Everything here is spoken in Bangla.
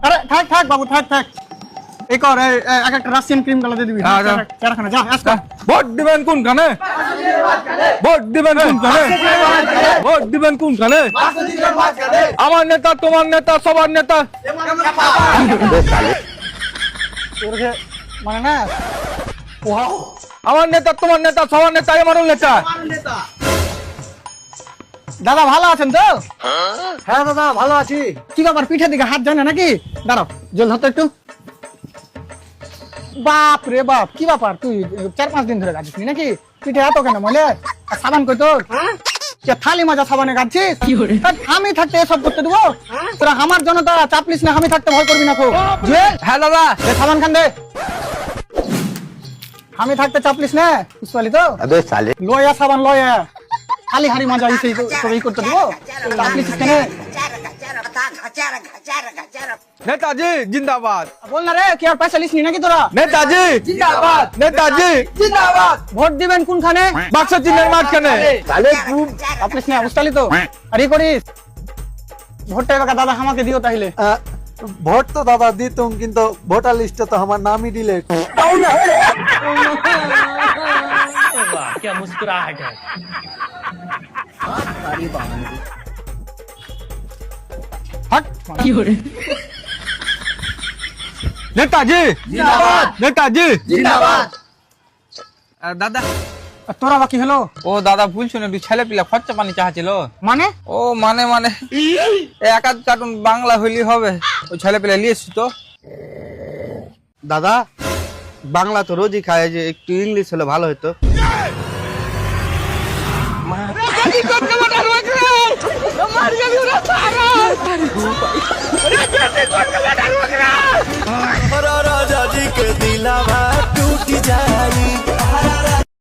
আরে থাক থাক বাবু থাক থাক এই কর এক একটা রাশিয়ান ক্রিম কালার দিয়ে দিবি চারখানা যা আজকে ভোট দিবেন কোনখানে ভোট দিবেন কোনখানে ভোট দিবেন কোনখানে আমার নেতা তোমার নেতা সবার নেতা মানে না আমার নেতা তোমার নেতা সবার নেতা আমারও নেতা দাদা ভালো আছেন তো? হ্যাঁ দাদা ভালো আছি। কি ব্যাপার পিঠের দিকে হাত যায় না নাকি? দাঁড়াও জল ধরতো একটু। বাপ রে বাপ কি ব্যাপার তুই 4-5 দিন ধরে গাছিস নাকি? পিঠে এত কেন মলে? আর সাবান কই তোর? থালি মাজা সাবানে গাছিস? আমি থাকতে এসব করতে দেবো? তোরা আমার জন্য তো চাপলিস না, আমি থাকতে ভয় করবি না খুব। হ্যাঁ দাদা সাবান খান দে। আমি থাকতে চাপলিস না বুঝলি তো? লয়া সাবান লয়া খালি হাড়ি মাজা এই করতে দেবো? চাপলিস কেন? নেতাজি জিন্দাবাদ বল না রে কি আর পয়সা লিসনি নাকি তোরা? নেতাজি জিন্দাবাদ নেতাজি জিন্দাবাদ ভোট দিবেন কোনখানে? বাক্স চিহ্নের মাঝখানে চাপলিস না বুঝলি তো? আর ই করিস ভোটটা এবার দাদা আমাকে দিও তাহলে। ভোট তো দাদা দিতুম কিন্তু ভোটার লিস্টে তো আমার নামই ডিলেট। क्या मुस्कुराहट है। নেতাজি জিন্দাবাদ নেতাজি জিন্দাবাদ দাদা তোরা বাকি হলো ও দাদা ভুলছো না একটু ছেলে পিলা খরচা পানি চাচ্ছিল মানে ও মানে এক আধ কার্টুন বাংলা হইলি হবে ওই ছেলে পিলা নিয়ে এসছি তো দাদা বাংলা তো রোজই খায়, যে একটু ইংলিশ হলে ভালো হতো। মার